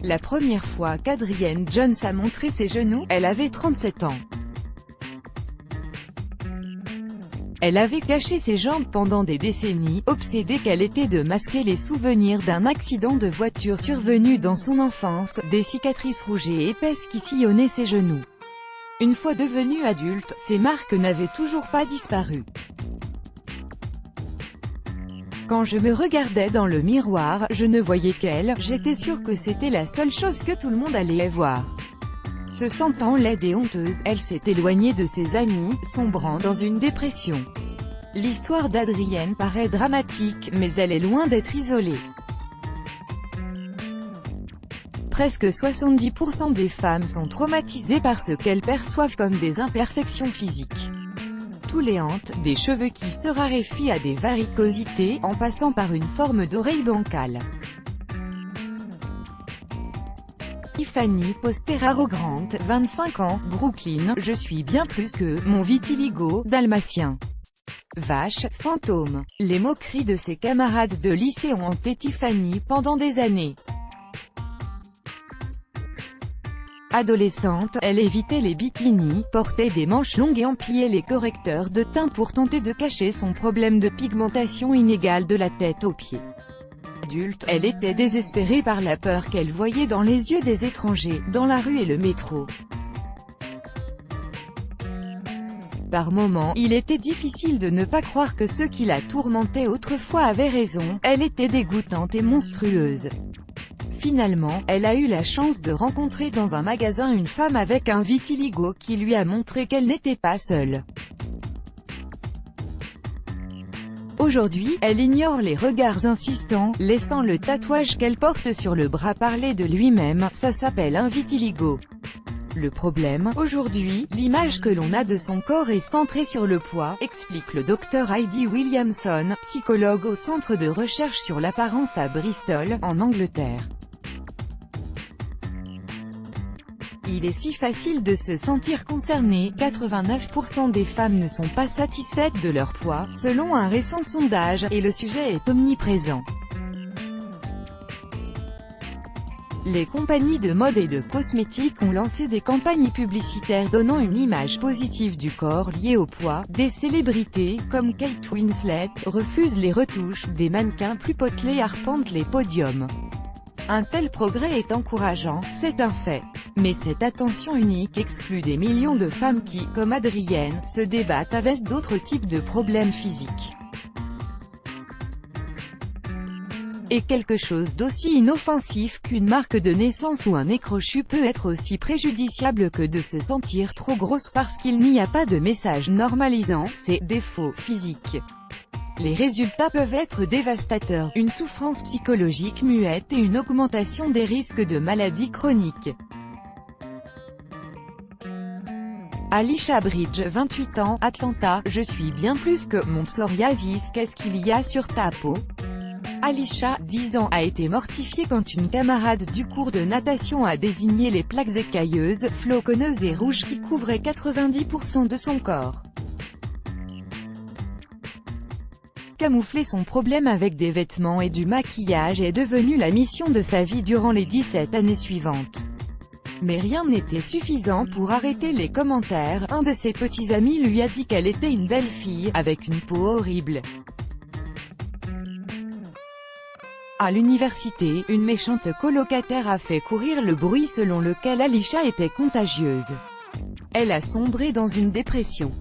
La première fois qu'Adrienne Jones a montré ses genoux, elle avait 37 ans. Elle avait caché ses jambes pendant des décennies, obsédée qu'elle était de masquer les souvenirs d'un accident de voiture survenu dans son enfance, des cicatrices rouges et épaisses qui sillonnaient ses genoux. Une fois devenue adulte, ces marques n'avaient toujours pas disparu. Quand je me regardais dans le miroir, je ne voyais qu'elle, j'étais sûre que c'était la seule chose que tout le monde allait voir. Se sentant laide et honteuse, elle s'est éloignée de ses amis, sombrant dans une dépression. L'histoire d'Adrienne paraît dramatique, mais elle est loin d'être isolée. Presque 70% des femmes sont traumatisées par ce qu'elles perçoivent comme des imperfections physiques. Tous les hantes, des cheveux qui se raréfient à des varicosités, en passant par une forme d'oreille bancale. Tiffany Posteraro Grant, 25 ans, Brooklyn, je suis bien plus que mon vitiligo dalmatien. Vache, fantôme. Les moqueries de ses camarades de lycée ont hanté Tiffany pendant des années. Adolescente, elle évitait les bikinis, portait des manches longues et empilait les correcteurs de teint pour tenter de cacher son problème de pigmentation inégale de la tête aux pieds. Adulte, elle était désespérée par la peur qu'elle voyait dans les yeux des étrangers, dans la rue et le métro. Par moments, il était difficile de ne pas croire que ceux qui la tourmentaient autrefois avaient raison, elle était dégoûtante et monstrueuse. Finalement, elle a eu la chance de rencontrer dans un magasin une femme avec un vitiligo qui lui a montré qu'elle n'était pas seule. Aujourd'hui, elle ignore les regards insistants, laissant le tatouage qu'elle porte sur le bras parler de lui-même, ça s'appelle un vitiligo. Le problème, aujourd'hui, l'image que l'on a de son corps est centrée sur le poids, explique le Dr Heidi Williamson, psychologue au centre de recherche sur l'apparence à Bristol, en Angleterre. Il est si facile de se sentir concerné, 89% des femmes ne sont pas satisfaites de leur poids, selon un récent sondage, et le sujet est omniprésent. Les compagnies de mode et de cosmétiques ont lancé des campagnes publicitaires donnant une image positive du corps lié au poids. Des célébrités, comme Kate Winslet, refusent les retouches, des mannequins plus potelés arpentent les podiums. Un tel progrès est encourageant, c'est un fait. Mais cette attention unique exclut des millions de femmes qui, comme Adrienne, se débattent avec d'autres types de problèmes physiques. Et quelque chose d'aussi inoffensif qu'une marque de naissance ou un nez crochu peut être aussi préjudiciable que de se sentir trop grosse parce qu'il n'y a pas de message normalisant ces défauts physiques. Les résultats peuvent être dévastateurs, une souffrance psychologique muette et une augmentation des risques de maladies chroniques. Alisha Bridge, 28 ans, Atlanta, je suis bien plus que mon psoriasis, qu'est-ce qu'il y a sur ta peau? Alisha, 10 ans, a été mortifiée quand une camarade du cours de natation a désigné les plaques écailleuses, floconneuses et rouges qui couvraient 90% de son corps. Camoufler son problème avec des vêtements et du maquillage est devenu la mission de sa vie durant les 17 années suivantes. Mais rien n'était suffisant pour arrêter les commentaires. Un de ses petits amis lui a dit qu'elle était une belle fille, avec une peau horrible. À l'université, une méchante colocataire a fait courir le bruit selon lequel Alisha était contagieuse. Elle a sombré dans une dépression.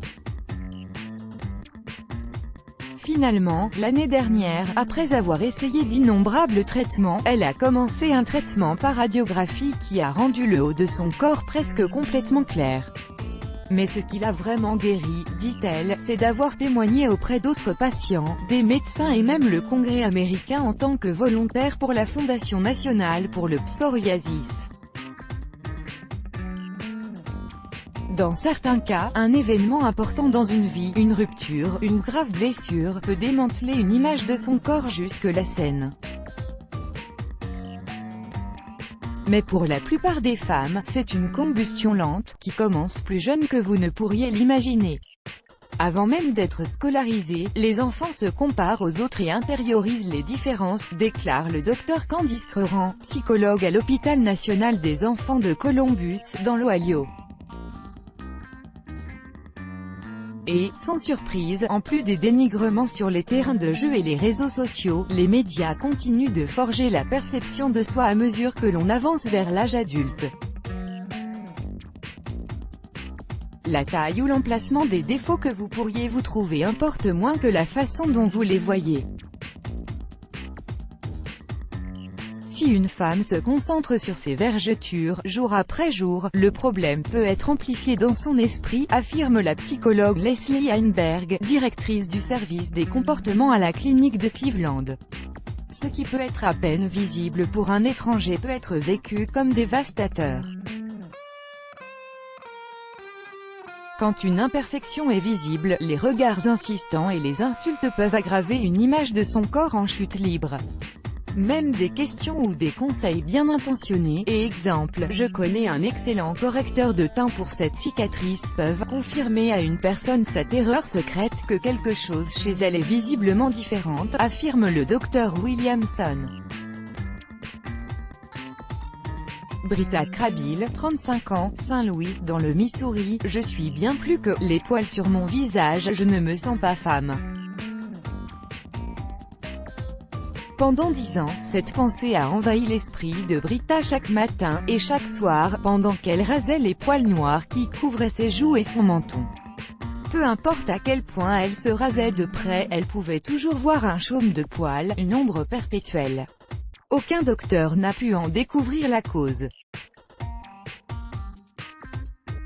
Finalement, l'année dernière, après avoir essayé d'innombrables traitements, elle a commencé un traitement par radiographie qui a rendu le haut de son corps presque complètement clair. Mais ce qui l'a vraiment guéri, dit-elle, c'est d'avoir témoigné auprès d'autres patients, des médecins et même le Congrès américain en tant que volontaire pour la Fondation nationale pour le psoriasis. Dans certains cas, un événement important dans une vie, une rupture, une grave blessure, peut démanteler une image de son corps jusque la scène. Mais pour la plupart des femmes, c'est une combustion lente, qui commence plus jeune que vous ne pourriez l'imaginer. Avant même d'être scolarisés, les enfants se comparent aux autres et intériorisent les différences, déclare le docteur Candice Creran, psychologue à l'Hôpital national des enfants de Columbus, dans l'Ohio. Et, sans surprise, en plus des dénigrements sur les terrains de jeu et les réseaux sociaux, les médias continuent de forger la perception de soi à mesure que l'on avance vers l'âge adulte. La taille ou l'emplacement des défauts que vous pourriez vous trouver importe moins que la façon dont vous les voyez. Si une femme se concentre sur ses vergetures, jour après jour, le problème peut être amplifié dans son esprit, affirme la psychologue Leslie Heinberg, directrice du service des comportements à la clinique de Cleveland. Ce qui peut être à peine visible pour un étranger peut être vécu comme dévastateur. Quand une imperfection est visible, les regards insistants et les insultes peuvent aggraver une image de son corps en chute libre. Même des questions ou des conseils bien intentionnés, et exemple, je connais un excellent correcteur de teint pour cette cicatrice, peuvent confirmer à une personne sa terreur secrète que quelque chose chez elle est visiblement différente, affirme le docteur Williamson. Britta Krabil, 35 ans, Saint-Louis, dans le Missouri, je suis bien plus que les poils sur mon visage, je ne me sens pas femme. Pendant 10 ans, cette pensée a envahi l'esprit de Britta chaque matin, et chaque soir, pendant qu'elle rasait les poils noirs qui couvraient ses joues et son menton. Peu importe à quel point elle se rasait de près, elle pouvait toujours voir un chaume de poils, une ombre perpétuelle. Aucun docteur n'a pu en découvrir la cause.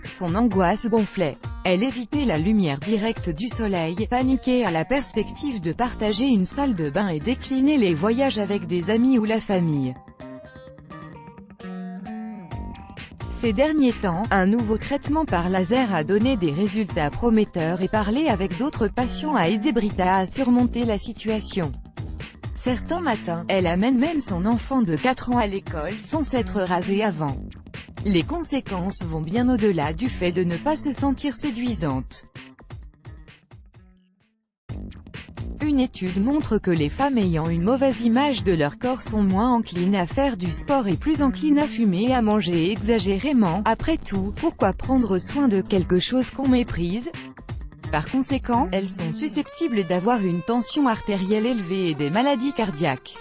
Son angoisse gonflait. Elle évitait la lumière directe du soleil, paniquait à la perspective de partager une salle de bain et déclinait les voyages avec des amis ou la famille. Ces derniers temps, un nouveau traitement par laser a donné des résultats prometteurs et parler avec d'autres patients a aidé Britta à surmonter la situation. Certains matins, elle amène même son enfant de 4 ans à l'école, sans s'être rasée avant. Les conséquences vont bien au-delà du fait de ne pas se sentir séduisante. Une étude montre que les femmes ayant une mauvaise image de leur corps sont moins enclines à faire du sport et plus enclines à fumer et à manger exagérément. Après tout, pourquoi prendre soin de quelque chose qu'on méprise ? Par conséquent, elles sont susceptibles d'avoir une tension artérielle élevée et des maladies cardiaques.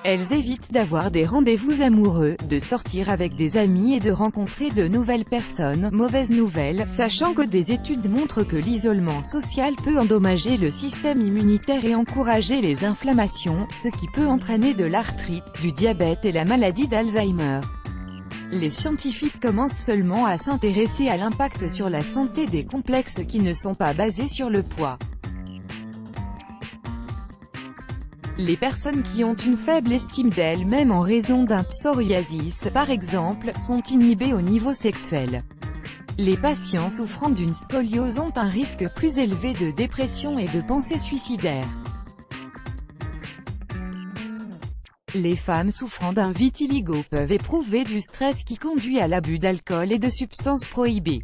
Elles évitent d'avoir des rendez-vous amoureux, de sortir avec des amis et de rencontrer de nouvelles personnes. Mauvaise nouvelle, sachant que des études montrent que l'isolement social peut endommager le système immunitaire et encourager les inflammations, ce qui peut entraîner de l'arthrite, du diabète et la maladie d'Alzheimer. Les scientifiques commencent seulement à s'intéresser à l'impact sur la santé des complexes qui ne sont pas basés sur le poids. Les personnes qui ont une faible estime d'elles-mêmes en raison d'un psoriasis, par exemple, sont inhibées au niveau sexuel. Les patients souffrant d'une scoliose ont un risque plus élevé de dépression et de pensées suicidaires. Les femmes souffrant d'un vitiligo peuvent éprouver du stress qui conduit à l'abus d'alcool et de substances prohibées.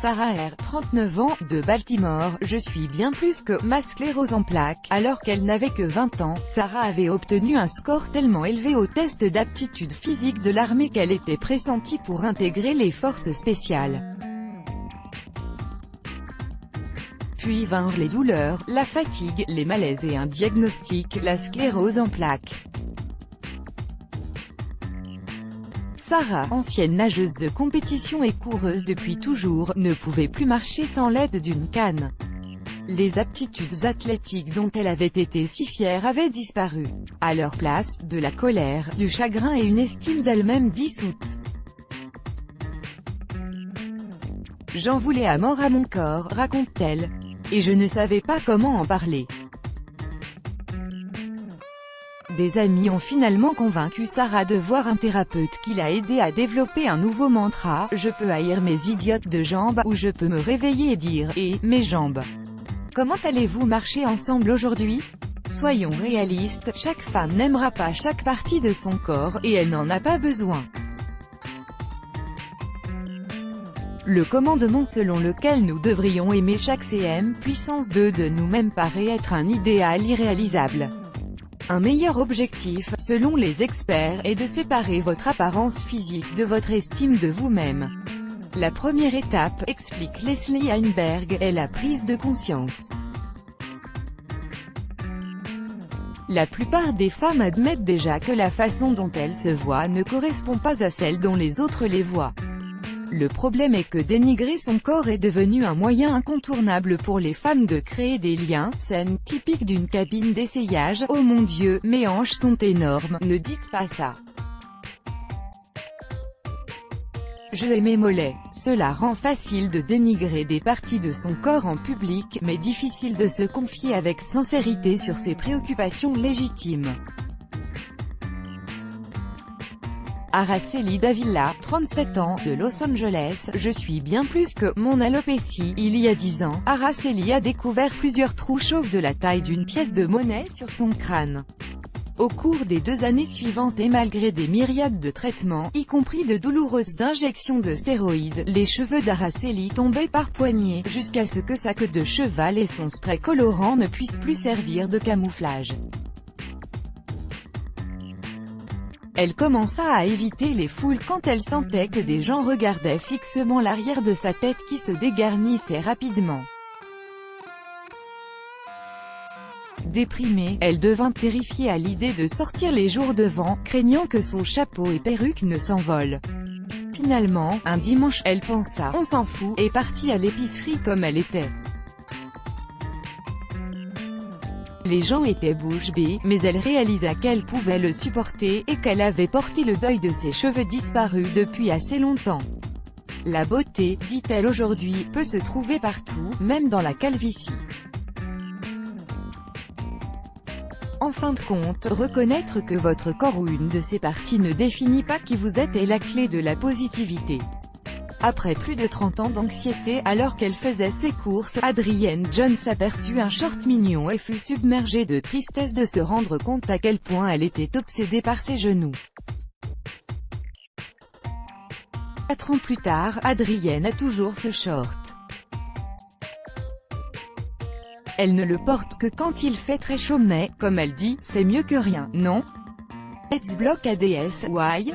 Sarah R., 39 ans, de Baltimore, je suis bien plus que ma sclérose en plaques. Alors qu'elle n'avait que 20 ans, Sarah avait obtenu un score tellement élevé au test d'aptitude physique de l'armée qu'elle était pressentie pour intégrer les forces spéciales. Puis vinrent les douleurs, la fatigue, les malaises et un diagnostic, la sclérose en plaques. Sarah, ancienne nageuse de compétition et coureuse depuis toujours, ne pouvait plus marcher sans l'aide d'une canne. Les aptitudes athlétiques dont elle avait été si fière avaient disparu. À leur place, de la colère, du chagrin et une estime d'elle-même dissoute. J'en voulais à mort à mon corps, raconte-t-elle. Et je ne savais pas comment en parler. Des amis ont finalement convaincu Sarah de voir un thérapeute qui l'a aidé à développer un nouveau mantra, « Je peux haïr mes idiotes de jambes » ou « Je peux me réveiller et dire « Et, mes jambes ». Comment allez-vous marcher ensemble aujourd'hui? Soyons réalistes, chaque femme n'aimera pas chaque partie de son corps, et elle n'en a pas besoin. Le commandement selon lequel nous devrions aimer chaque cm puissance 2 de nous-mêmes paraît être un idéal irréalisable. Un meilleur objectif, selon les experts, est de séparer votre apparence physique de votre estime de vous-même. La première étape, explique Leslie Heinberg, est la prise de conscience. La plupart des femmes admettent déjà que la façon dont elles se voient ne correspond pas à celle dont les autres les voient. Le problème est que dénigrer son corps est devenu un moyen incontournable pour les femmes de créer des liens, scène typique d'une cabine d'essayage. Oh mon Dieu, mes hanches sont énormes, ne dites pas ça. Je hais mes mollets. Cela rend facile de dénigrer des parties de son corps en public, mais difficile de se confier avec sincérité sur ses préoccupations légitimes. Araceli Davila, 37 ans, de Los Angeles. Je suis bien plus que mon alopécie. Il y a 10 ans, Araceli a découvert plusieurs trous chauves de la taille d'une pièce de monnaie sur son crâne. Au cours des 2 années suivantes et malgré des myriades de traitements, y compris de douloureuses injections de stéroïdes, les cheveux d'Araceli tombaient par poignées, jusqu'à ce que sa queue de cheval et son spray colorant ne puissent plus servir de camouflage. Elle commença à éviter les foules quand elle sentait que des gens regardaient fixement l'arrière de sa tête qui se dégarnissait rapidement. Déprimée, elle devint terrifiée à l'idée de sortir les jours de vent, craignant que son chapeau et perruque ne s'envolent. Finalement, un dimanche, elle pensa « on s'en fout » et partit à l'épicerie comme elle était. Les gens étaient bouche bée, mais elle réalisa qu'elle pouvait le supporter, et qu'elle avait porté le deuil de ses cheveux disparus depuis assez longtemps. La beauté, dit-elle aujourd'hui, peut se trouver partout, même dans la calvitie. En fin de compte, reconnaître que votre corps ou une de ses parties ne définit pas qui vous êtes est la clé de la positivité. Après plus de 30 ans d'anxiété, alors qu'elle faisait ses courses, Adrienne Jones aperçut un short mignon et fut submergée de tristesse de se rendre compte à quel point elle était obsédée par ses genoux. 4 ans plus tard, Adrienne a toujours ce short. Elle ne le porte que quand il fait très chaud mais, comme elle dit, c'est mieux que rien, non? Let's block ADS, why?